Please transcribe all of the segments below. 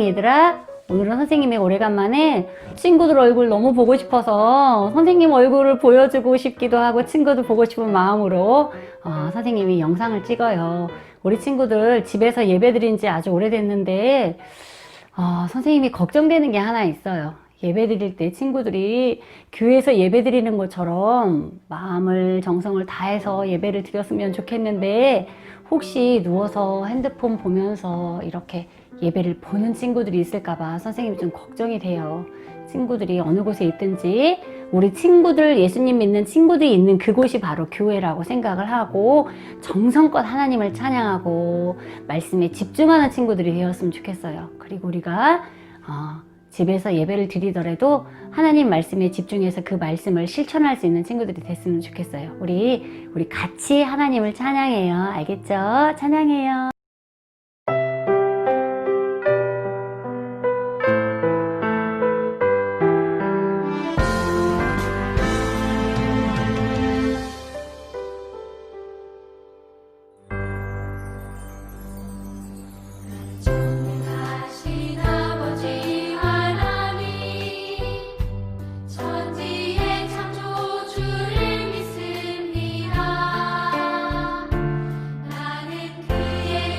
얘들아, 오늘은 선생님이 오래간만에 친구들 얼굴 너무 보고 싶어서 선생님 얼굴을 보여주고 싶기도 하고 친구들 보고 싶은 마음으로 선생님이 영상을 찍어요. 우리 친구들 집에서 예배 드린 지 아주 오래됐는데 선생님이 걱정되는 게 하나 있어요. 예배 드릴 때 친구들이 교회에서 예배 드리는 것처럼 마음을 정성을 다해서 예배를 드렸으면 좋겠는데 혹시 누워서 핸드폰 보면서 이렇게 예배를 보는 친구들이 있을까봐 선생님이 좀 걱정이 돼요. 친구들이 어느 곳에 있든지 우리 친구들, 예수님 믿는 친구들이 있는 그곳이 바로 교회라고 생각을 하고 정성껏 하나님을 찬양하고 말씀에 집중하는 친구들이 되었으면 좋겠어요. 그리고 우리가 집에서 예배를 드리더라도 하나님 말씀에 집중해서 그 말씀을 실천할 수 있는 친구들이 됐으면 좋겠어요. 우리 같이 하나님을 찬양해요. 알겠죠? 찬양해요. 천지의 창조주를 믿습니다. 나는 그의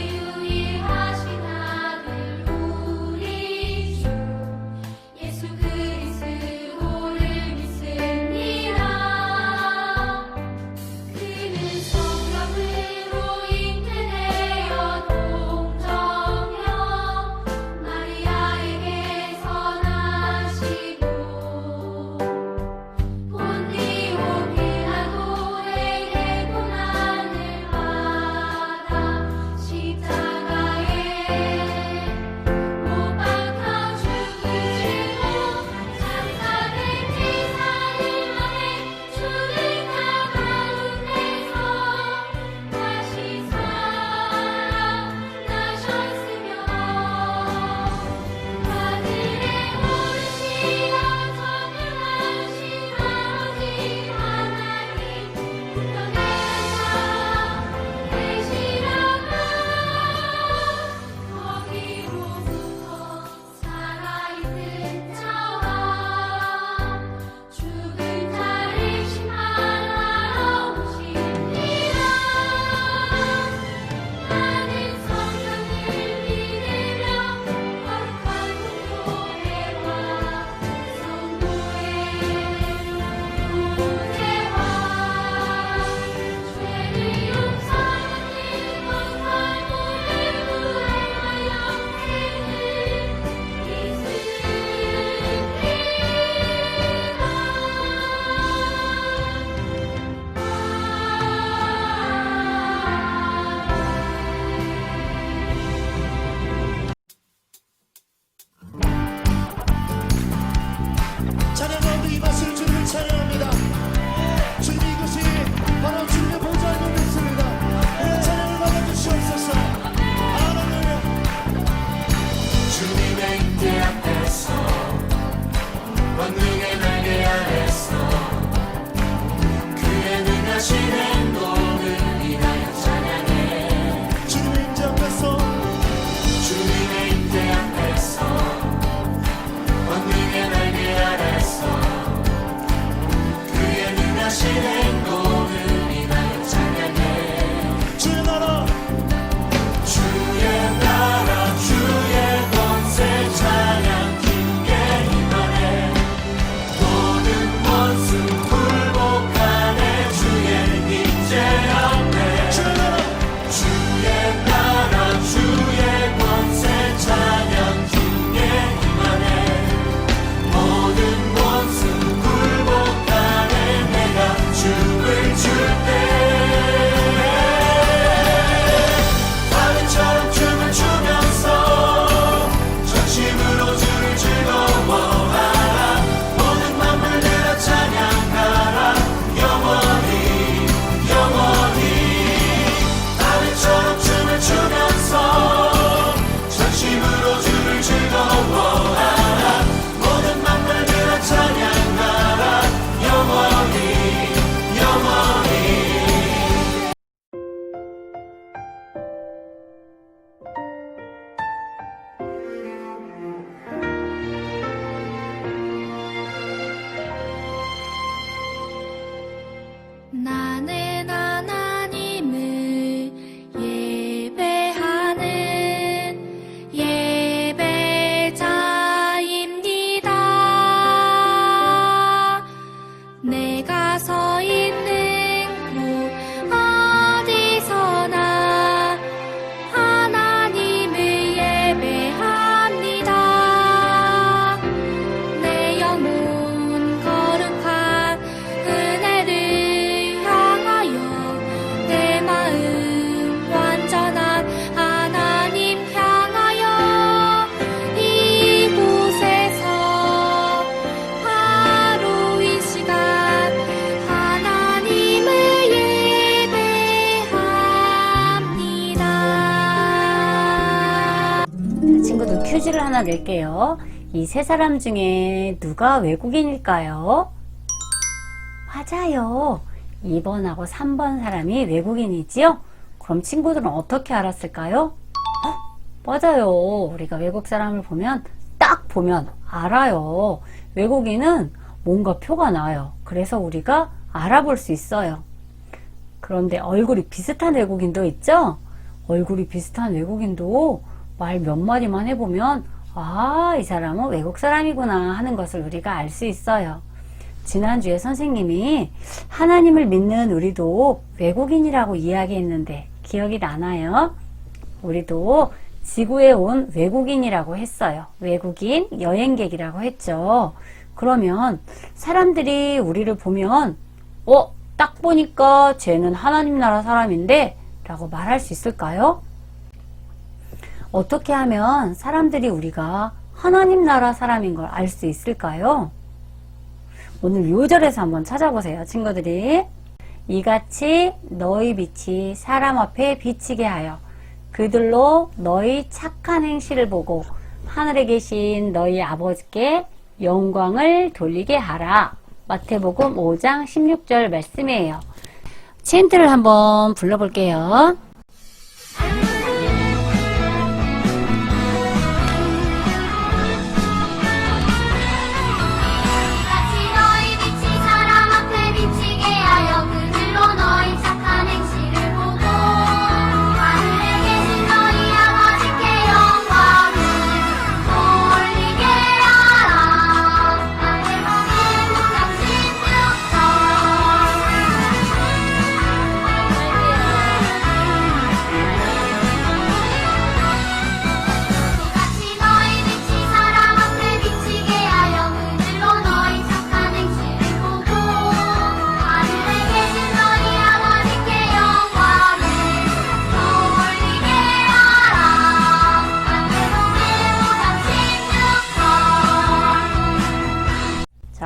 퀴즈를 하나 낼게요. 이 세 사람 중에 누가 외국인일까요? 맞아요. 2번하고 3번 사람이 외국인이지요? 그럼 친구들은 어떻게 알았을까요? 맞아요. 우리가 외국 사람을 보면 딱 보면 알아요. 외국인은 뭔가 표가 나요. 그래서 우리가 알아볼 수 있어요. 그런데 얼굴이 비슷한 외국인도 있죠? 얼굴이 비슷한 외국인도 말 몇 마디만 해보면 아, 이 사람은 외국 사람이구나 하는 것을 우리가 알 수 있어요. 지난주에 선생님이 하나님을 믿는 우리도 외국인이라고 이야기했는데 기억이 나나요? 우리도 지구에 온 외국인이라고 했어요. 외국인, 여행객이라고 했죠. 그러면 사람들이 우리를 보면 딱 보니까 쟤는 하나님 나라 사람인데 라고 말할 수 있을까요? 어떻게 하면 사람들이 우리가 하나님 나라 사람인 걸 알 수 있을까요? 오늘 요절에서 한번 찾아보세요, 친구들이. 이같이 너희 빛이 사람 앞에 비치게 하여 그들로 너희 착한 행실을 보고 하늘에 계신 너희 아버지께 영광을 돌리게 하라. 마태복음 5장 16절 말씀이에요. 챈트를 한번 불러볼게요.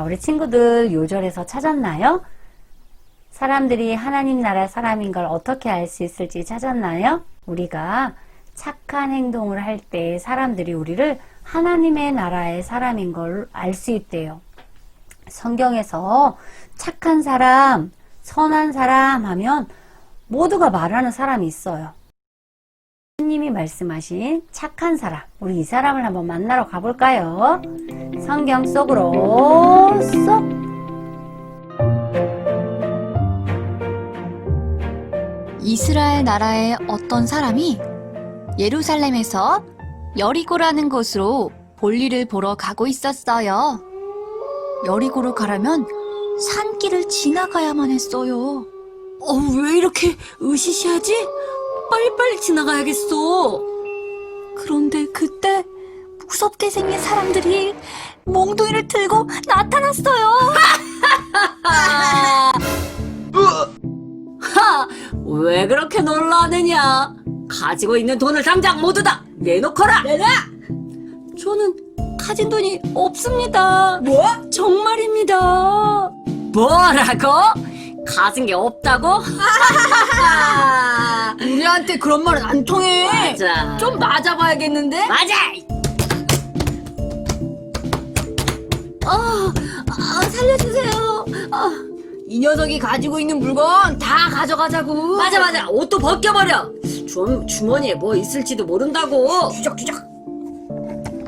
우리 친구들 요절에서 찾았나요? 사람들이 하나님 나라 사람인 걸 어떻게 알 수 있을지 찾았나요? 우리가 착한 행동을 할 때 사람들이 우리를 하나님의 나라의 사람인 걸 알 수 있대요. 성경에서 착한 사람, 선한 사람 하면 모두가 말하는 사람이 있어요. 하나님이 말씀하신 착한 사람, 우리 이 사람을 한번 만나러 가볼까요? 성경 속으로 쏙! 이스라엘 나라의 어떤 사람이 예루살렘에서 여리고라는 곳으로 볼일을 보러 가고 있었어요. 여리고로 가려면 산길을 지나가야만 했어요. 왜 이렇게 으시시하지? 빨리빨리 지나가야겠어. 그런데 그때 무섭게 생긴 사람들이 몽둥이를 들고 나타났어요. 왜 그렇게 놀라느냐? 가지고 있는 돈을 당장 모두 다 내놓거라. 내놔. 저는 가진 돈이 없습니다. 뭐? 정말입니다. 뭐라고? 가진 게 없다고? 우리한테 그런 말은 안 통해. 맞아. 좀 맞아봐야겠는데? 맞아. 살려주세요. 이 녀석이 가지고 있는 물건 다 가져가자고. 맞아. 옷도 벗겨버려. 주머니에 뭐 있을지도 모른다고. 주적주적.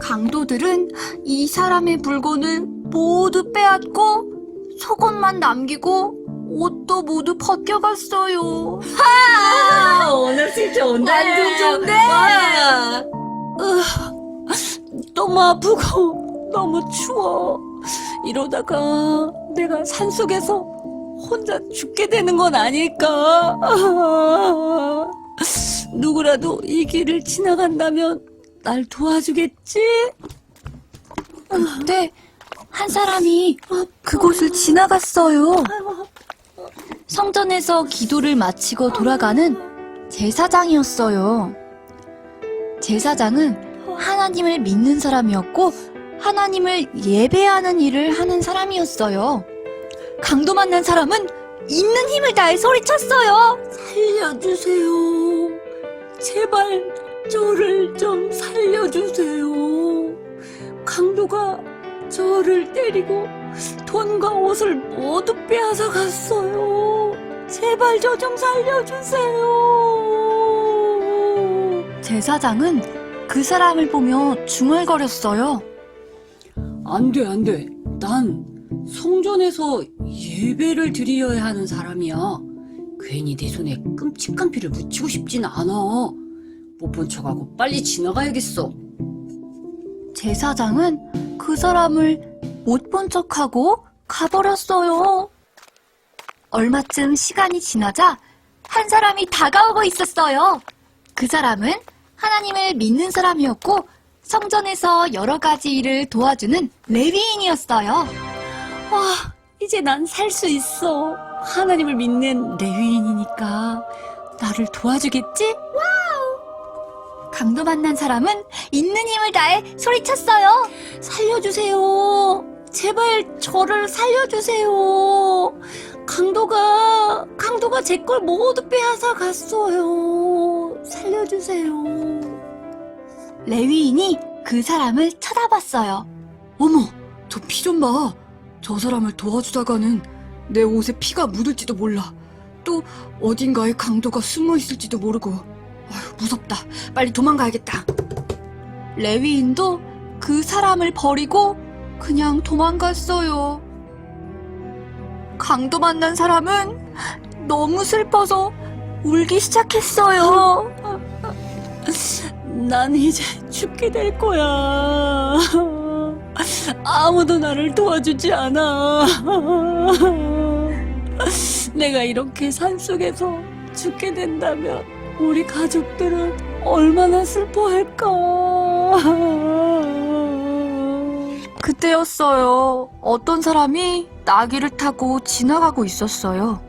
강도들은 이 사람의 물건을 모두 빼앗고 속옷만 남기고 옷도 모두 벗겨갔어요. 오늘 술 좋은데. 완전 좋은데? 맞아. 너무 아프고 너무 추워. 이러다가 내가 산속에서 혼자 죽게 되는 건 아닐까. 누구라도 이 길을 지나간다면 날 도와주겠지? 그때 한 사람이 그곳을 지나갔어요. 성전에서 기도를 마치고 돌아가는 제사장이었어요. 제사장은 하나님을 믿는 사람이었고 하나님을 예배하는 일을 하는 사람이었어요. 강도 만난 사람은 있는 힘을 다해 소리쳤어요. 살려주세요. 제발 저를 좀 살려주세요. 강도가 저를 때리고 돈과 옷을 모두 빼앗아 갔어요. 제발 저 좀 살려주세요. 제사장은 그 사람을 보며 중얼거렸어요. 안 돼, 안 돼. 난 성전에서 예배를 드려야 하는 사람이야. 괜히 내 손에 끔찍한 피를 묻히고 싶진 않아. 못 본 척하고 빨리 지나가야겠어. 제사장은 그 사람을 못 본 척하고 가버렸어요. 얼마쯤 시간이 지나자 한 사람이 다가오고 있었어요. 그 사람은 하나님을 믿는 사람이었고 성전에서 여러 가지 일을 도와주는 레위인이었어요. 와, 이제 난 살 수 있어. 하나님을 믿는 레위인이니까 나를 도와주겠지? 강도 만난 사람은 있는 힘을 다해 소리쳤어요. 살려주세요. 제발 저를 살려주세요. 강도가 제 걸 모두 빼앗아 갔어요. 살려주세요. 레위인이 그 사람을 쳐다봤어요. 어머, 저 피 좀 봐. 저 사람을 도와주다가는 내 옷에 피가 묻을지도 몰라. 또 어딘가에 강도가 숨어 있을지도 모르고. 아휴, 무섭다. 빨리 도망가야겠다. 레위인도 그 사람을 버리고 그냥 도망갔어요. 강도 만난 사람은 너무 슬퍼서 울기 시작했어요. 난 이제 죽게 될 거야. 아무도 나를 도와주지 않아. 내가 이렇게 산속에서 죽게 된다면 우리 가족들은 얼마나 슬퍼할까. 그때였어요. 어떤 사람이 나귀를 타고 지나가고 있었어요.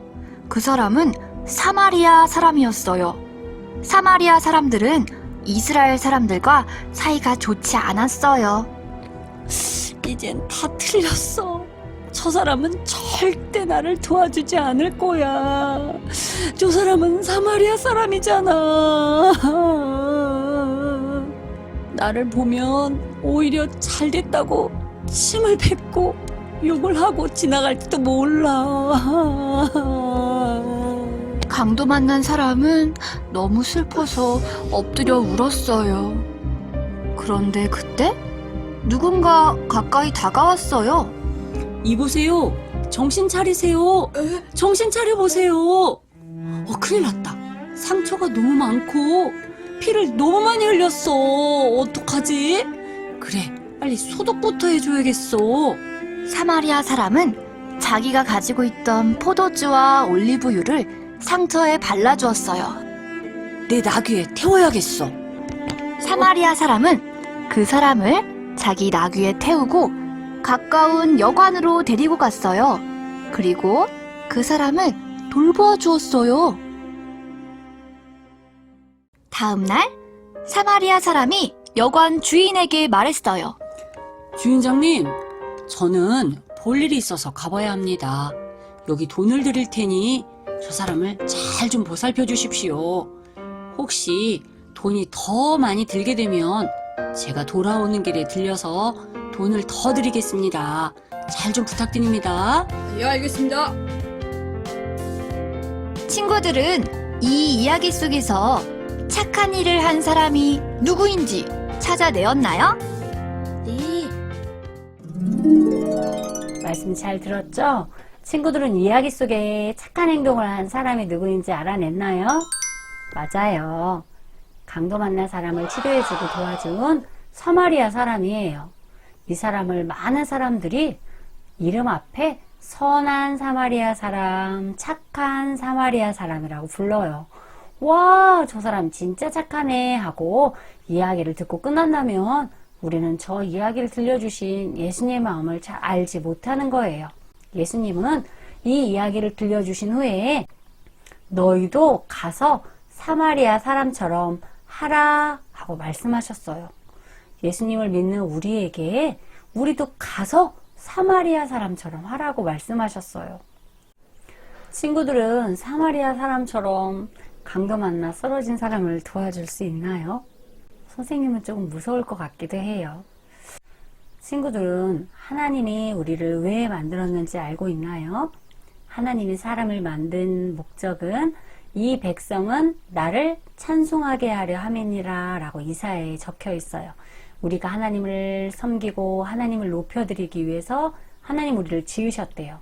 그 사람은 사마리아 사람이었어요. 사마리아 사람들은 이스라엘 사람들과 사이가 좋지 않았어요. 이젠 다 틀렸어. 저 사람은 절대 나를 도와주지 않을 거야. 저 사람은 사마리아 사람이잖아. 나를 보면 오히려 잘 됐다고 침을 뱉고 욕을 하고 지나갈지도 몰라. 강도 만난 사람은 너무 슬퍼서 엎드려 울었어요. 그런데 그때 누군가 가까이 다가왔어요. 이보세요. 정신 차리세요. 정신 차려보세요. 큰일 났다. 상처가 너무 많고 피를 너무 많이 흘렸어. 어떡하지? 그래, 빨리 소독부터 해줘야겠어. 사마리아 사람은 자기가 가지고 있던 포도주와 올리브유를 상처에 발라주었어요. 내 나귀에 태워야겠어. 사마리아 사람은 그 사람을 자기 나귀에 태우고 가까운 여관으로 데리고 갔어요. 그리고 그 사람을 돌보아 주었어요. 다음 날 사마리아 사람이 여관 주인에게 말했어요. 주인장님, 저는 볼 일이 있어서 가봐야 합니다. 여기 돈을 드릴 테니 저 사람을 잘 좀 보살펴 주십시오. 혹시 돈이 더 많이 들게 되면 제가 돌아오는 길에 들려서 돈을 더 드리겠습니다. 잘 좀 부탁드립니다. 예, 알겠습니다. 친구들은 이 이야기 속에서 착한 일을 한 사람이 누구인지 찾아내었나요? 네. 말씀 잘 들었죠? 친구들은 이야기 속에 착한 행동을 한 사람이 누구인지 알아냈나요? 맞아요. 강도 만난 사람을 치료해주고 도와준 사마리아 사람이에요. 이 사람을 많은 사람들이 이름 앞에 선한 사마리아 사람, 착한 사마리아 사람이라고 불러요. 와, 저 사람 진짜 착하네 하고 이야기를 듣고 끝난다면 우리는 저 이야기를 들려주신 예수님의 마음을 잘 알지 못하는 거예요. 예수님은 이 이야기를 들려주신 후에 너희도 가서 사마리아 사람처럼 하라 하고 말씀하셨어요. 예수님을 믿는 우리에게 우리도 가서 사마리아 사람처럼 하라고 말씀하셨어요. 친구들은 사마리아 사람처럼 강도 만나 쓰러진 사람을 도와줄 수 있나요? 선생님은 조금 무서울 것 같기도 해요. 친구들은 하나님이 우리를 왜 만들었는지 알고 있나요? 하나님이 사람을 만든 목적은 이 백성은 나를 찬송하게 하려 함이니라 라고 이사야에 적혀 있어요. 우리가 하나님을 섬기고 하나님을 높여드리기 위해서 하나님 우리를 지으셨대요.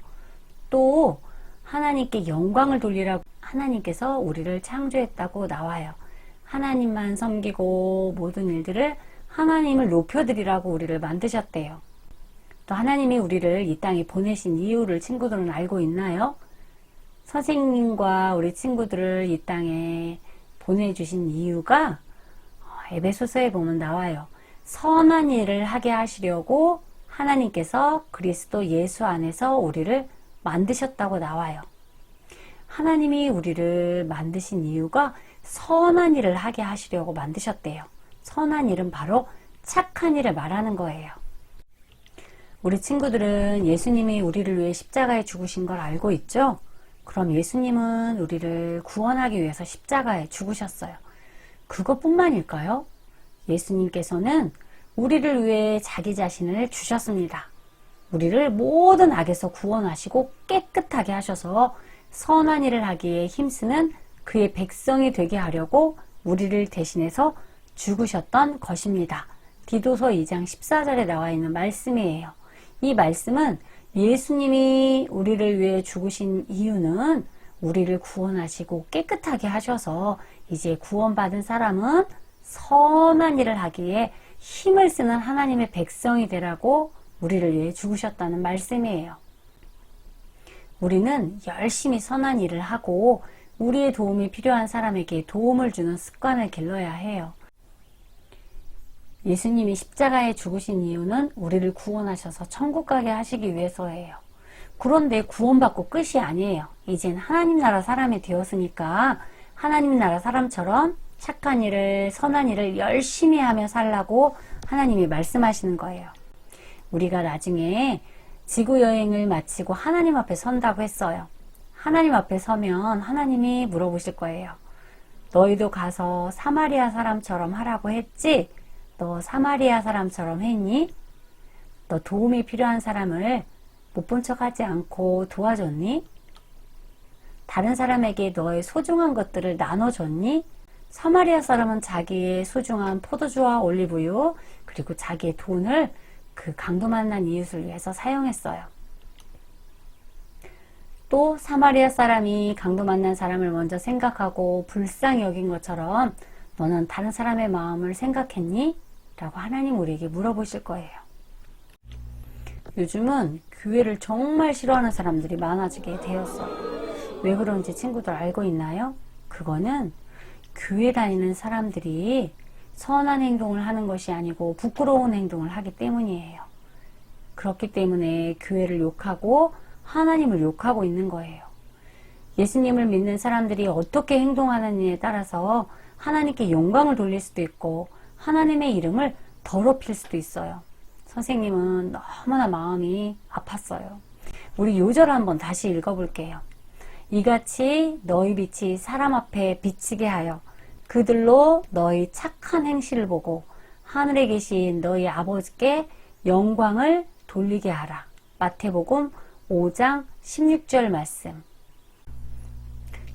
또 하나님께 영광을 돌리라고 하나님께서 우리를 창조했다고 나와요. 하나님만 섬기고 모든 일들을 하나님을 높여드리라고 우리를 만드셨대요. 또 하나님이 우리를 이 땅에 보내신 이유를 친구들은 알고 있나요? 선생님과 우리 친구들을 이 땅에 보내주신 이유가 에베소서에 보면 나와요. 선한 일을 하게 하시려고 하나님께서 그리스도 예수 안에서 우리를 만드셨다고 나와요. 하나님이 우리를 만드신 이유가 선한 일을 하게 하시려고 만드셨대요. 선한 일은 바로 착한 일을 말하는 거예요. 우리 친구들은 예수님이 우리를 위해 십자가에 죽으신 걸 알고 있죠? 그럼 예수님은 우리를 구원하기 위해서 십자가에 죽으셨어요. 그것뿐만일까요? 예수님께서는 우리를 위해 자기 자신을 주셨습니다. 우리를 모든 악에서 구원하시고 깨끗하게 하셔서 선한 일을 하기에 힘쓰는 그의 백성이 되게 하려고 우리를 대신해서 죽으셨던 것입니다. 디도서 2장 14절에 나와 있는 말씀이에요. 이 말씀은 예수님이 우리를 위해 죽으신 이유는 우리를 구원하시고 깨끗하게 하셔서 이제 구원받은 사람은 선한 일을 하기에 힘을 쓰는 하나님의 백성이 되라고 우리를 위해 죽으셨다는 말씀이에요. 우리는 열심히 선한 일을 하고 우리의 도움이 필요한 사람에게 도움을 주는 습관을 길러야 해요. 예수님이 십자가에 죽으신 이유는 우리를 구원하셔서 천국 가게 하시기 위해서예요. 그런데 구원받고 끝이 아니에요. 이젠 하나님 나라 사람이 되었으니까 하나님 나라 사람처럼 착한 일을, 선한 일을 열심히 하며 살라고 하나님이 말씀하시는 거예요. 우리가 나중에 지구 여행을 마치고 하나님 앞에 선다고 했어요. 하나님 앞에 서면 하나님이 물어보실 거예요. 너희도 가서 사마리아 사람처럼 하라고 했지? 너 사마리아 사람처럼 했니? 너 도움이 필요한 사람을 못 본 척 하지 않고 도와줬니? 다른 사람에게 너의 소중한 것들을 나눠줬니? 사마리아 사람은 자기의 소중한 포도주와 올리브유 그리고 자기의 돈을 그 강도 만난 이웃을 위해서 사용했어요. 또 사마리아 사람이 강도 만난 사람을 먼저 생각하고 불쌍히 여긴 것처럼 너는 다른 사람의 마음을 생각했니? 라고 하나님 우리에게 물어보실 거예요. 요즘은 교회를 정말 싫어하는 사람들이 많아지게 되었어요. 왜 그런지 친구들 알고 있나요? 그거는 교회 다니는 사람들이 선한 행동을 하는 것이 아니고 부끄러운 행동을 하기 때문이에요. 그렇기 때문에 교회를 욕하고 하나님을 욕하고 있는 거예요. 예수님을 믿는 사람들이 어떻게 행동하느냐에 따라서 하나님께 영광을 돌릴 수도 있고 하나님의 이름을 더럽힐 수도 있어요. 선생님은 너무나 마음이 아팠어요. 우리 요절 한번 다시 읽어볼게요. 이같이 너희 빛이 사람 앞에 비치게 하여 그들로 너희 착한 행실을 보고 하늘에 계신 너희 아버지께 영광을 돌리게 하라. 마태복음 5장 16절 말씀.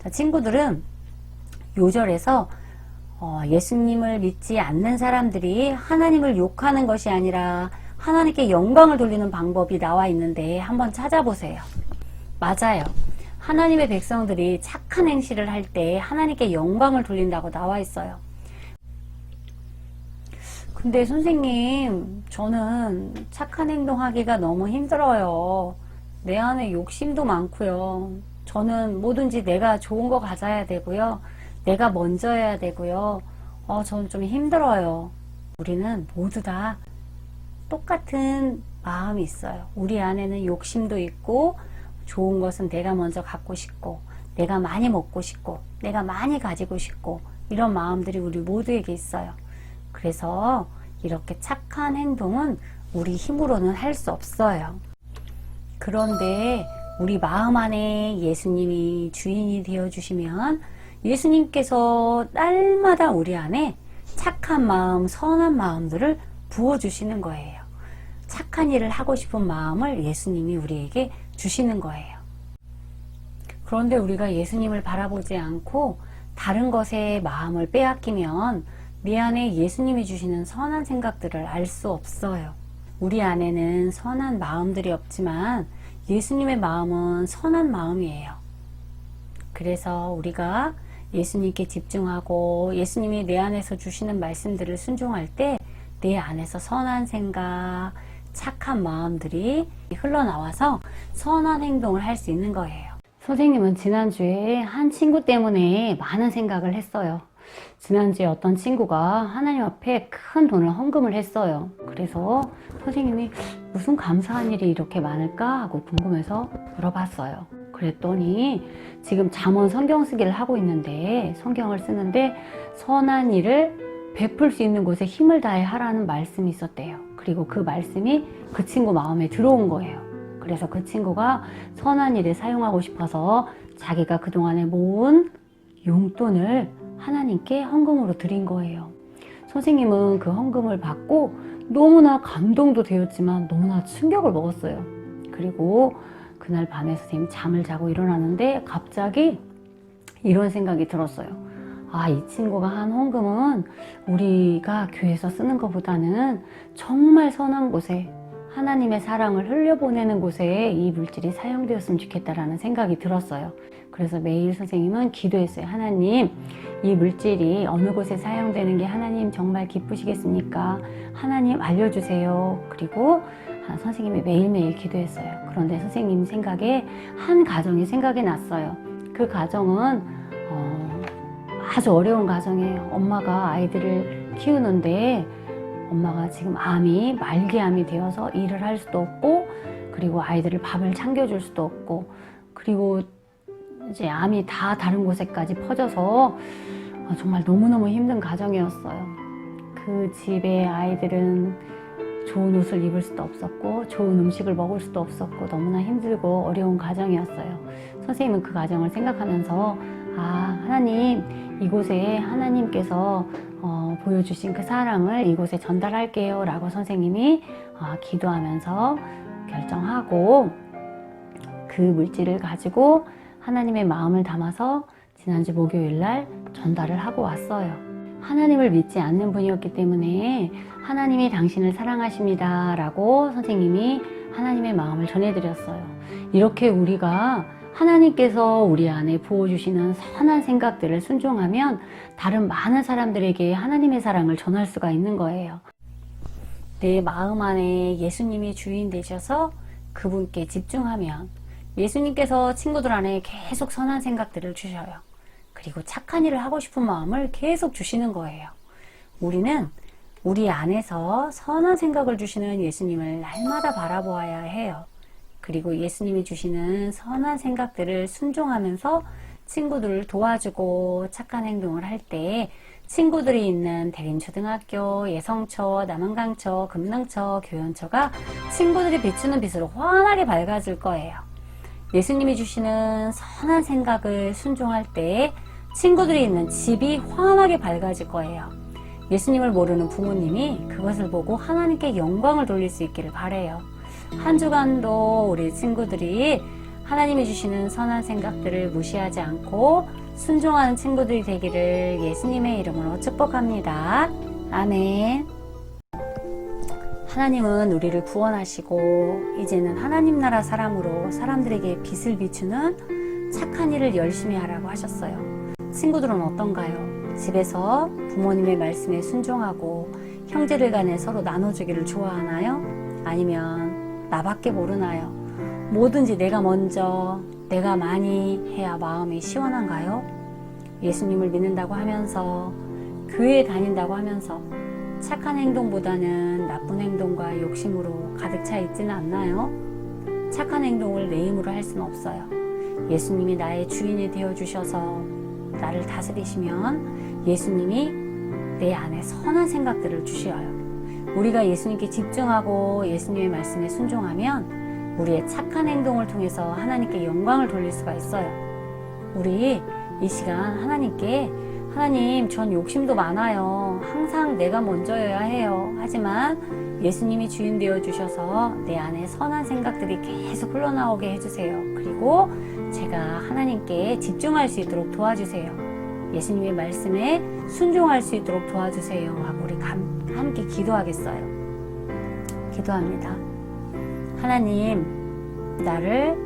자, 친구들은 요절에서 예수님을 믿지 않는 사람들이 하나님을 욕하는 것이 아니라 하나님께 영광을 돌리는 방법이 나와 있는데 한번 찾아보세요. 맞아요. 하나님의 백성들이 착한 행실을 할 때 하나님께 영광을 돌린다고 나와 있어요. 근데 선생님, 저는 착한 행동하기가 너무 힘들어요. 내 안에 욕심도 많고요. 저는 뭐든지 내가 좋은 거 가져야 되고요. 내가 먼저 해야 되고요. 저는 좀 힘들어요. 우리는 모두 다 똑같은 마음이 있어요. 우리 안에는 욕심도 있고 좋은 것은 내가 먼저 갖고 싶고 내가 많이 먹고 싶고 내가 많이 가지고 싶고 이런 마음들이 우리 모두에게 있어요. 그래서 이렇게 착한 행동은 우리 힘으로는 할 수 없어요. 그런데 우리 마음 안에 예수님이 주인이 되어주시면 예수님께서 날마다 우리 안에 착한 마음, 선한 마음들을 부어주시는 거예요. 착한 일을 하고 싶은 마음을 예수님이 우리에게 주시는 거예요. 그런데 우리가 예수님을 바라보지 않고 다른 것에 마음을 빼앗기면 내 안에 예수님이 주시는 선한 생각들을 알 수 없어요. 우리 안에는 선한 마음들이 없지만 예수님의 마음은 선한 마음이에요. 그래서 우리가 예수님께 집중하고 예수님이 내 안에서 주시는 말씀들을 순종할 때 내 안에서 선한 생각, 착한 마음들이 흘러나와서 선한 행동을 할 수 있는 거예요. 선생님은 지난주에 한 친구 때문에 많은 생각을 했어요. 지난주에 어떤 친구가 하나님 앞에 큰 돈을 헌금을 했어요. 그래서 선생님이 무슨 감사한 일이 이렇게 많을까 하고 궁금해서 물어봤어요. 그랬더니 지금 잠언 성경 쓰기를 하고 있는데 성경을 쓰는데 선한 일을 베풀 수 있는 곳에 힘을 다해 하라는 말씀이 있었대요. 그리고 그 말씀이 그 친구 마음에 들어온 거예요. 그래서 그 친구가 선한 일에 사용하고 싶어서 자기가 그동안에 모은 용돈을 하나님께 헌금으로 드린 거예요. 선생님은 그 헌금을 받고 너무나 감동도 되었지만 너무나 충격을 먹었어요. 그리고 그날 밤에 선생님이 잠을 자고 일어났는데 갑자기 이런 생각이 들었어요. 아, 이 친구가 한 헌금은 우리가 교회에서 쓰는 것보다는 정말 선한 곳에 하나님의 사랑을 흘려보내는 곳에 이 물질이 사용되었으면 좋겠다라는 생각이 들었어요. 그래서 매일 선생님은 기도했어요. 하나님, 이 물질이 어느 곳에 사용되는 게 하나님 정말 기쁘시겠습니까? 하나님 알려주세요. 그리고 선생님이 매일매일 기도했어요. 그런데 선생님 생각에 한 가정이 생각이 났어요. 그 가정은 아주 어려운 가정이에요. 엄마가 아이들을 키우는데 엄마가 지금 말기암이 되어서 일을 할 수도 없고, 그리고 아이들을 밥을 챙겨줄 수도 없고, 그리고 이제 암이 다 다른 곳에까지 퍼져서 정말 너무너무 힘든 가정이었어요. 그 집에 아이들은 좋은 옷을 입을 수도 없었고, 좋은 음식을 먹을 수도 없었고, 너무나 힘들고 어려운 가정이었어요. 선생님은 그 가정을 생각하면서 하나님, 이곳에 하나님께서 보여주신 그 사랑을 이곳에 전달할게요 라고 선생님이 기도하면서 결정하고 그 물질을 가지고 하나님의 마음을 담아서 지난주 목요일 날 전달을 하고 왔어요. 하나님을 믿지 않는 분이었기 때문에 하나님이 당신을 사랑하십니다 라고 선생님이 하나님의 마음을 전해드렸어요. 이렇게 우리가 하나님께서 우리 안에 부어주시는 선한 생각들을 순종하면 다른 많은 사람들에게 하나님의 사랑을 전할 수가 있는 거예요. 내 마음 안에 예수님이 주인 되셔서 그분께 집중하면 예수님께서 친구들 안에 계속 선한 생각들을 주셔요. 그리고 착한 일을 하고 싶은 마음을 계속 주시는 거예요. 우리는 우리 안에서 선한 생각을 주시는 예수님을 날마다 바라보아야 해요. 그리고 예수님이 주시는 선한 생각들을 순종하면서 친구들을 도와주고 착한 행동을 할 때 친구들이 있는 대림초등학교, 예성초, 남한강초, 금능초, 교연초가 친구들이 비추는 빛으로 환하게 밝아질 거예요. 예수님이 주시는 선한 생각을 순종할 때 친구들이 있는 집이 환하게 밝아질 거예요. 예수님을 모르는 부모님이 그것을 보고 하나님께 영광을 돌릴 수 있기를 바라요. 한 주간도 우리 친구들이 하나님이 주시는 선한 생각들을 무시하지 않고 순종하는 친구들이 되기를 예수님의 이름으로 축복합니다. 아멘. 하나님은 우리를 구원하시고 이제는 하나님 나라 사람으로 사람들에게 빛을 비추는 착한 일을 열심히 하라고 하셨어요. 친구들은 어떤가요? 집에서 부모님의 말씀에 순종하고 형제들 간에 서로 나눠주기를 좋아하나요? 아니면 나밖에 모르나요? 뭐든지 내가 먼저, 내가 많이 해야 마음이 시원한가요? 예수님을 믿는다고 하면서, 교회에 다닌다고 하면서 착한 행동보다는 나쁜 행동과 욕심으로 가득 차 있지는 않나요? 착한 행동을 내 힘으로 할 수는 없어요. 예수님이 나의 주인이 되어주셔서 나를 다스리시면 예수님이 내 안에 선한 생각들을 주셔요. 우리가 예수님께 집중하고 예수님의 말씀에 순종하면 우리의 착한 행동을 통해서 하나님께 영광을 돌릴 수가 있어요. 우리 이 시간 하나님께 하나님, 전 욕심도 많아요. 항상 내가 먼저여야 해요. 하지만 예수님이 주인 되어 주셔서 내 안에 선한 생각들이 계속 흘러나오게 해주세요. 그리고 제가 하나님께 집중할 수 있도록 도와주세요. 예수님의 말씀에 순종할 수 있도록 도와주세요. 하고 우리 함께 기도하겠어요. 기도합니다. 하나님, 나를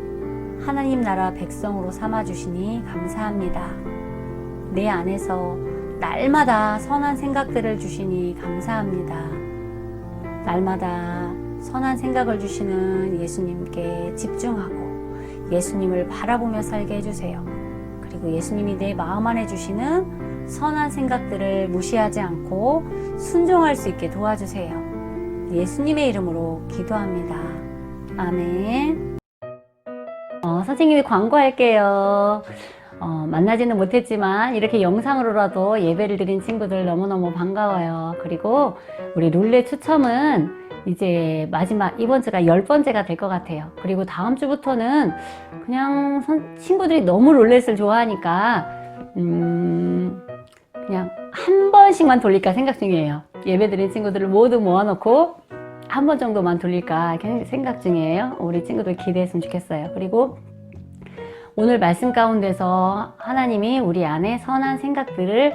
하나님 나라 백성으로 삼아주시니 감사합니다. 내 안에서 날마다 선한 생각들을 주시니 감사합니다. 날마다 선한 생각을 주시는 예수님께 집중하고 예수님을 바라보며 살게 해주세요. 그리고 예수님이 내 마음 안에 주시는 선한 생각들을 무시하지 않고 순종할 수 있게 도와주세요. 예수님의 이름으로 기도합니다. 아멘. 선생님이 광고할게요. 만나지는 못했지만 이렇게 영상으로라도 예배를 드린 친구들 너무너무 반가워요. 그리고 우리 룰렛 추첨은 이제 마지막 이번 주가 10번째가 될 것 같아요. 그리고 다음 주부터는 그냥 친구들이 너무 룰렛을 좋아하니까 그냥 한 번씩만 돌릴까 생각 중이에요. 예배 드린 친구들을 모두 모아놓고 한 번 정도만 돌릴까 생각 중이에요. 우리 친구들 기대했으면 좋겠어요. 그리고 오늘 말씀 가운데서 하나님이 우리 안에 선한 생각들을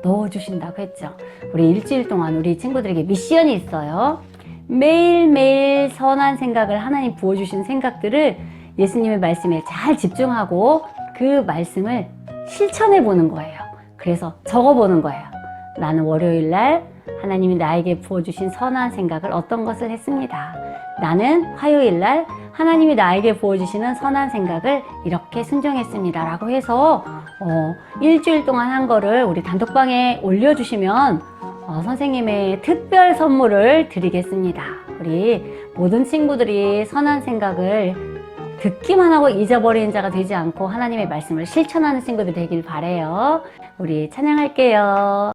넣어주신다고 했죠. 우리 일주일 동안 우리 친구들에게 미션이 있어요. 매일매일 선한 생각을 하나님 부어주신 생각들을 예수님의 말씀에 잘 집중하고 그 말씀을 실천해 보는 거예요. 그래서 적어보는 거예요. 나는 월요일 날 하나님이 나에게 부어주신 선한 생각을 어떤 것을 했습니다. 나는 화요일 날 하나님이 나에게 부어주시는 선한 생각을 이렇게 순종했습니다. 라고 해서 일주일 동안 한 거를 우리 단톡방에 올려주시면 선생님의 특별 선물을 드리겠습니다. 우리 모든 친구들이 선한 생각을 듣기만 하고 잊어버리는 자가 되지 않고 하나님의 말씀을 실천하는 친구들 되길 바라요. 우리 찬양할게요.